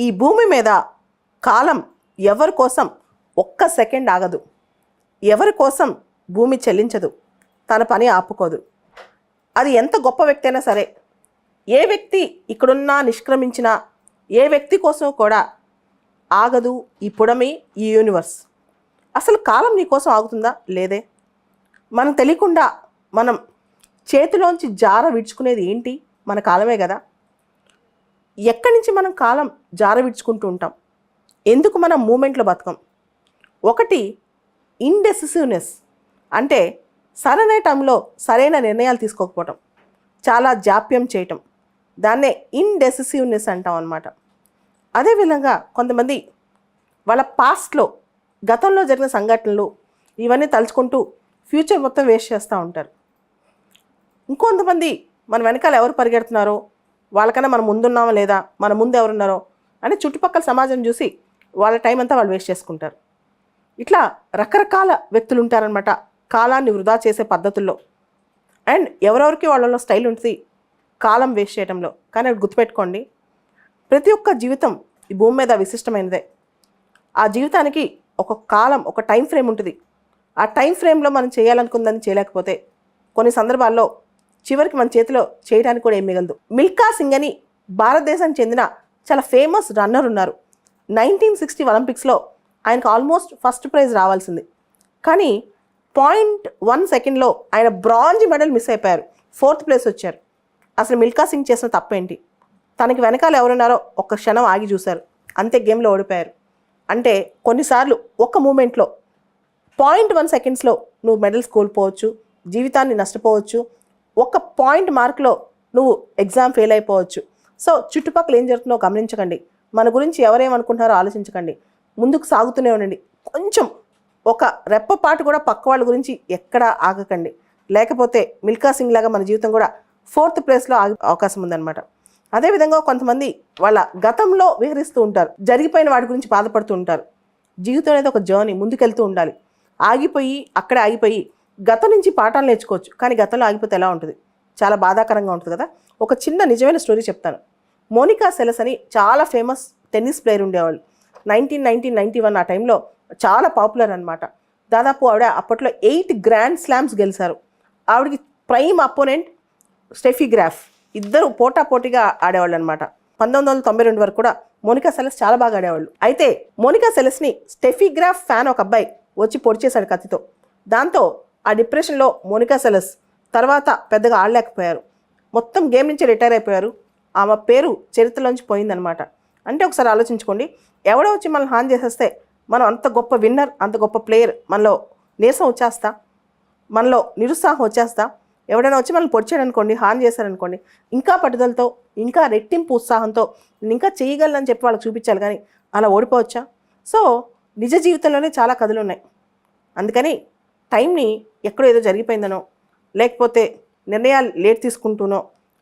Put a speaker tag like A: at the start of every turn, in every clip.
A: ఈ భూమి మీద కాలం ఎవరి కోసం ఒక్క సెకండ్ ఆగదు. ఎవరి కోసం భూమి చెల్లించదు, తన పని ఆపుకోదు. అది ఎంత గొప్ప వ్యక్తి అయినా సరే, ఏ వ్యక్తి ఇక్కడున్నా నిష్క్రమించినా, ఏ వ్యక్తి కోసం కూడా ఆగదు ఈ పుడమి, ఈ యూనివర్స్. అసలు కాలం నీ కోసం ఆగుతుందా? లేదే. మనం తెలియకుండా మనం చేతిలోంచి జార విడుచుకునేది ఏంటి? మన కాలమే కదా. ఎక్కడి నుంచి మనం కాలం జార విడుచుకుంటూ ఉంటాం? ఎందుకు మనం మూమెంట్లో బతకం? ఒకటి ఇండెసిసివ్నెస్, అంటే సరైన టైంలో సరైన నిర్ణయాలు తీసుకోకపోవటం, చాలా జాప్యం చేయటం, దాన్నే ఇండెసిసివ్నెస్ అంటాం అన్నమాట. అదేవిధంగా కొంతమంది వాళ్ళ పాస్ట్లో గతంలో జరిగిన సంఘటనలు ఇవన్నీ తలుచుకుంటూ ఫ్యూచర్ మొత్తం వేస్ట్ చేస్తూ ఉంటారు. ఇంకొంతమంది మన వెనకాల ఎవరు పరిగెడుతున్నారో, వాళ్ళకన్నా మనం ముందున్నామా లేదా, మన ముందు ఎవరున్నారో అని చుట్టుపక్కల సమాజం చూసి వాళ్ళ టైం అంతా వాళ్ళు వేస్ట్ చేసుకుంటారు. ఇట్లా రకరకాల వ్యక్తులు ఉంటారనమాట కాలాన్ని వృధా చేసే పద్ధతుల్లో. అండ్ ఎవరెవరికి వాళ్ళలో స్టైల్ ఉంటుంది కాలం వేస్ట్ చేయడంలో. కానీ అది గుర్తుపెట్టుకోండి, ప్రతి ఒక్క జీవితం ఈ భూమి మీద విశిష్టమైనదే. ఆ జీవితానికి ఒక కాలం, ఒక టైం ఫ్రేమ్ ఉంటుంది. ఆ టైం ఫ్రేమ్లో మనం చేయాలనుకుందని చేయలేకపోతే కొన్ని సందర్భాల్లో చివరికి మన చేతిలో చేయడానికి కూడా ఏం మిగలదు. మిల్కా సింగ్ అని భారతదేశానికి చెందిన చాలా ఫేమస్ రన్నర్ ఉన్నారు. 1960 ఒలింపిక్స్లో ఆయనకు ఆల్మోస్ట్ ఫస్ట్ ప్రైజ్ రావాల్సింది, కానీ 0.1 సెకండ్లో ఆయన బ్రాంజ్ మెడల్ మిస్ అయిపోయారు, 4th ప్లేస్ వచ్చారు. అసలు మిల్కా సింగ్ చేసిన తప్పేంటి? తనకి వెనకాల ఎవరున్నారో ఒక్క క్షణం ఆగి చూశారు, అంతే, గేమ్లో ఓడిపోయారు. అంటే కొన్నిసార్లు ఒక్క మూమెంట్లో 0.1 సెకండ్స్లో నువ్వు మెడల్స్ కోల్పోవచ్చు, జీవితాన్ని నష్టపోవచ్చు, ఒక పాయింట్ మార్క్లో నువ్వు ఎగ్జామ్ ఫెయిల్ అయిపోవచ్చు. సో చుట్టుపక్కల ఏం జరుగుతుందో గమనించకండి, మన గురించి ఎవరేమనుకుంటున్నారో ఆలోచించకండి, ముందుకు సాగుతూనే ఉండండి. కొంచెం ఒక రెప్పపాటు కూడా పక్క వాళ్ళ గురించి ఎక్కడా ఆగకండి, లేకపోతే మిల్కా సింగ్ లాగా మన జీవితం కూడా 4th ప్లేస్లో ఆగే అవకాశం ఉందన్నమాట. అదేవిధంగా కొంతమంది వాళ్ళ గతంలో విహరిస్తూ ఉంటారు, జరిగిపోయిన వాటి గురించి బాధపడుతూ ఉంటారు. జీవితం అనేది ఒక జర్నీ, ముందుకెళ్తూ ఉండాలి. అక్కడే ఆగిపోయి గతం నుంచి పాఠాలు నేర్చుకోవచ్చు, కానీ గతంలో ఆగిపోతే ఎలా ఉంటుంది? చాలా బాధాకరంగా ఉంటుంది కదా. ఒక చిన్న నిజమైన స్టోరీ చెప్తాను. మోనికా సెలెస్ అని చాలా ఫేమస్ టెన్నిస్ ప్లేయర్ ఉండేవాళ్ళు. 1991 ఆ టైంలో చాలా పాపులర్ అనమాట. దాదాపు ఆవిడ అప్పట్లో 8 గ్రాండ్ స్లామ్స్ గెలిచారు. ఆవిడకి ప్రైమ్ అపోనెంట్ స్టెఫీ గ్రాఫ్, ఇద్దరు పోటాపోటీగా ఆడేవాళ్ళు అనమాట. 1992 వరకు కూడా మోనికా సెలెస్ చాలా బాగా ఆడేవాళ్ళు. అయితే మోనికా సెలెస్ని స్టెఫీ గ్రాఫ్ ఫ్యాన్ ఒక అబ్బాయి వచ్చి పొడి చేశాడు కత్తితో. దాంతో ఆ డిప్రెషన్లో మోనికా సెలెస్ తర్వాత పెద్దగా ఆడలేకపోయారు, మొత్తం గేమ్ నుంచి రిటైర్ అయిపోయారు. ఆమె పేరు చరిత్రలోంచి పోయిందనమాట. అంటే ఒకసారి ఆలోచించుకోండి, ఎవడో వచ్చి మనల్ని హాని చేసేస్తే మనం అంత గొప్ప విన్నర్, అంత గొప్ప ప్లేయర్, మనలో నీరసం వచ్చేస్తా, మనలో నిరుత్సాహం వచ్చేస్తా. ఎవడైనా వచ్చి మనల్ని పొడిచాడనుకోండి, హాని చేశారనుకోండి, ఇంకా పట్టుదలతో, ఇంకా రెట్టింపు ఉత్సాహంతో నేను ఇంకా చేయగలనని చెప్పి వాళ్ళకి చూపించాలి, కానీ అలా ఓడిపోవచ్చా? సో నిజ జీవితంలోనే చాలా కథలు ఉన్నాయి. అందుకని టైంని ఎక్కడో ఏదో జరిగిపోయిందనో, లేకపోతే నిర్ణయాలు లేట్ తీసుకుంటూనో,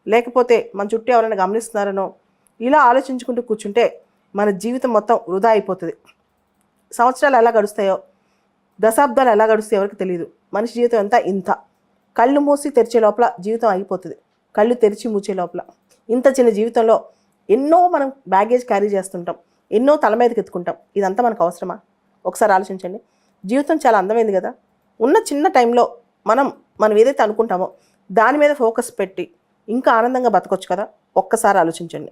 A: లేకపోతే మన చుట్టూ ఎవరైనా గమనిస్తున్నారనో ఇలా ఆలోచించుకుంటూ కూర్చుంటే మన జీవితం మొత్తం వృధా అయిపోతుంది. సంవత్సరాలు ఎలా గడుస్తాయో, దశాబ్దాలు ఎలా గడుస్తాయో ఎవరికి తెలియదు. మనిషి జీవితం అంతా ఇంత. కళ్ళు మూసి తెరిచే లోపల జీవితం అయిపోతుంది, కళ్ళు తెరిచి మూచే లోపల. ఇంత చిన్న జీవితంలో ఎన్నో మనం బ్యాగేజ్ క్యారీ చేస్తుంటాం, ఎన్నో తల మీదకి ఎత్తుకుంటాం. ఇదంతా మనకు అవసరమా? ఒకసారి ఆలోచించండి. జీవితం చాలా అందమైంది కదా. ఉన్న చిన్న టైంలో మనం ఏదైతే అనుకుంటామో దాని మీద ఫోకస్ పెట్టి ఇంకా ఆనందంగా బతకొచ్చు కదా. ఒక్కసారి ఆలోచించండి.